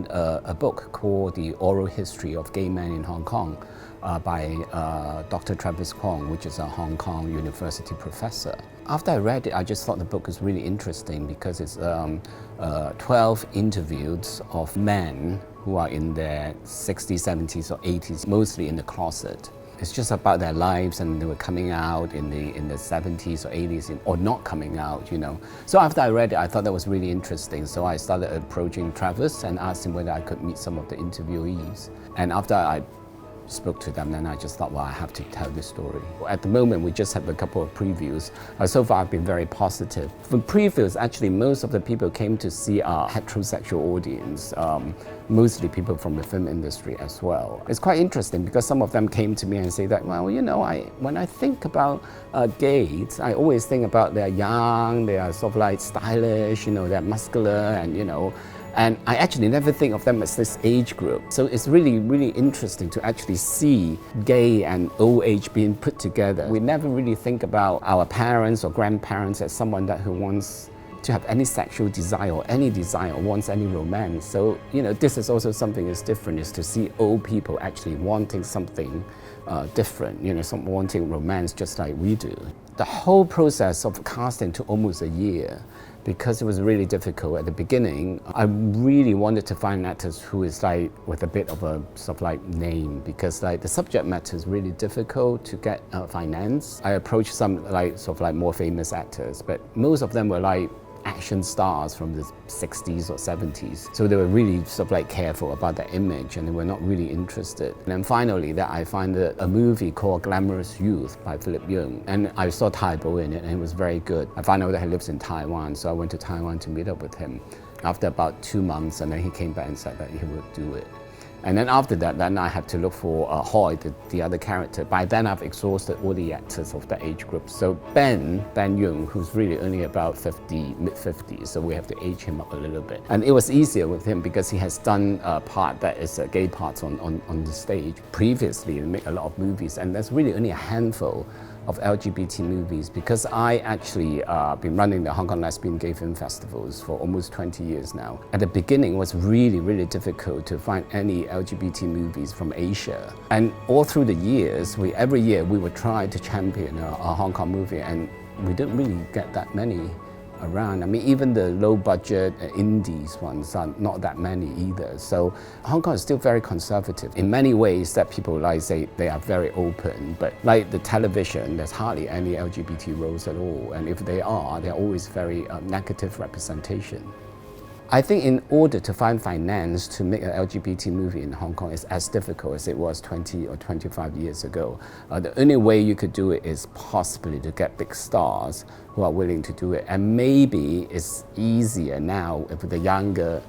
recommend a book called The Oral History of Gay Men in Hong Kong by Dr. Travis Kwong, which is a Hong Kong University professor. After I read it, I just thought the book was really interesting because it's 12 interviews of men who are in their 60s, 70s or 80s, mostly in the closet. It's just about their lives, and they were coming out in the 70s or 80s or not coming out, you know. So after I read it, I thought that was really interesting. So I started approaching Travis and asked him whether I could meet some of the interviewees. And after I spoke to them, then I just thought, well, I have to tell this story. At the moment, we just have a couple of previews. So far, I've been very positive. For previews, actually, most of the people came to see our heterosexual audience, mostly people from the film industry as well. It's quite interesting because some of them came to me and say that, well, you know, when I think about gays, I always think about they're young, they are sort of like stylish, you know, they're muscular, and you know, and I actually never think of them as this age group. So it's really, really interesting to actually see gay and old age being put together. We never really think about our parents or grandparents as someone who wants to have any sexual desire or any desire or wants any romance. So, you know, this is also something that's different, is to see old people actually wanting something different, you know, some wanting romance just like we do. The whole process of casting took almost a year, because it was really difficult at the beginning. I really wanted to find actors who is like with a bit of a sort of like name, because like the subject matter is really difficult to get finance. I approached some like sort of like more famous actors, but most of them were like action stars from the 60s or 70s. So they were really sort of like careful about their image, and they were not really interested. And then finally that I found a movie called Glamorous Youth by Leung, and I saw Tai Bo in it, and it was very good. I found out that he lives in Taiwan, so I went to Taiwan to meet up with him after about 2 months, and then he came back and said that he would do it. And then after that, then I had to look for Hoy, the other character. By then I've exhausted all the actors of that age group. So Ben Yeung, who's really only about 50, mid-50s, so we have to age him up a little bit. And it was easier with him because he has done a part that is a gay part on the stage. Previously, he made a lot of movies, and there's really only a handful of LGBT movies, because I actually been running the Hong Kong Lesbian Gay Film Festivals for almost 20 years now. At the beginning, it was really, really difficult to find any LGBT movies from Asia. And all through the years, every year we would try to champion a Hong Kong movie, and we didn't really get that many around. I mean, even the low-budget indies ones are not that many either. So Hong Kong is still very conservative. In many ways that people like say they are very open, but like the television, there's hardly any LGBT roles at all. And if they are, they're always very negative representation. I think in order to find finance to make an LGBT movie in Hong Kong is as difficult as it was 20 or 25 years ago. The only way you could do it is possibly to get big stars who are willing to do it. And maybe it's easier now if the younger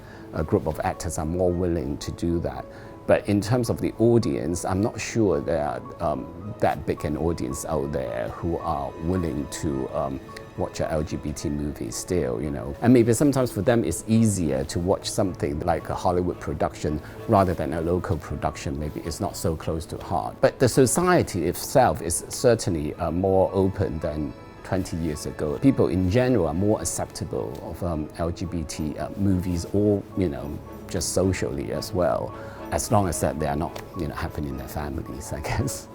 group of actors are more willing to do that. But in terms of the audience, I'm not sure there are that big an audience out there who are willing to watch an LGBT movie still, you know. And maybe sometimes for them it's easier to watch something like a Hollywood production rather than a local production. Maybe it's not so close to heart. But the society itself is certainly more open than 20 years ago. People in general are more acceptable of LGBT movies, or, you know, just socially as well, as long as that they are not, you know, happening in their families, I guess.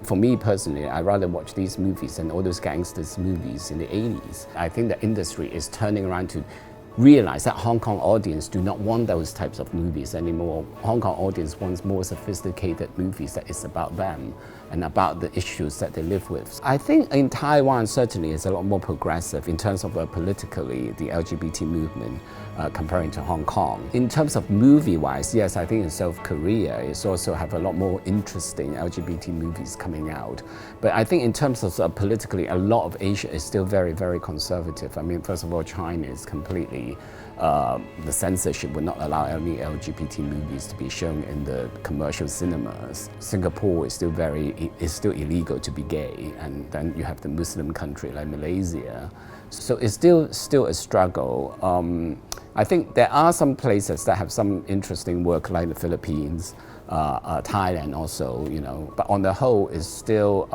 For me personally, I rather watch these movies than all those gangsters movies in the 80s. I think the industry is turning around to realize that Hong Kong audience do not want those types of movies anymore. Hong Kong audience wants more sophisticated movies that is about them and about the issues that they live with. I think in Taiwan certainly is a lot more progressive in terms of politically the LGBT movement comparing to Hong Kong. In terms of movie-wise, yes, I think in South Korea it's also have a lot more interesting LGBT movies coming out. But I think in terms of politically, a lot of Asia is still very, very conservative. I mean, first of all, China is completely the censorship would not allow any LGBT movies to be shown in the commercial cinemas. Singapore is still illegal to be gay, and then you have the Muslim country like Malaysia. So it's still a struggle. I think there are some places that have some interesting work, like the Philippines, Thailand also, you know. But on the whole, it's still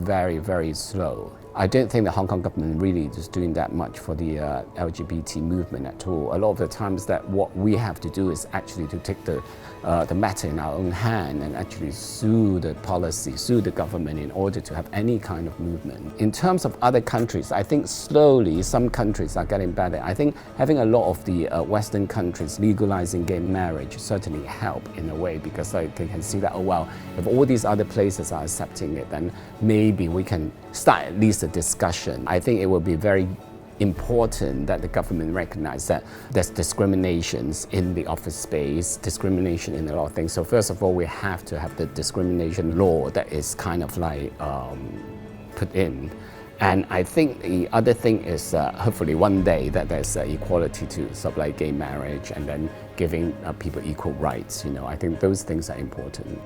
very, very slow. I don't think the Hong Kong government really is doing that much for the LGBT movement at all. A lot of the times that what we have to do is actually to take the matter in our own hand and actually sue the policy, sue the government in order to have any kind of movement. In terms of other countries, I think slowly some countries are getting better. I think having a lot of the Western countries legalizing gay marriage certainly help in a way, because they can see that, oh well, if all these other places are accepting it, then maybe we can start at least a discussion. I think it will be very important that the government recognize that there's discriminations in the office space, discrimination in a lot of things. So first of all, we have to have the discrimination law that is kind of like put in. And I think the other thing is hopefully one day that there's equality to sort of like gay marriage and then giving people equal rights. You know, I think those things are important.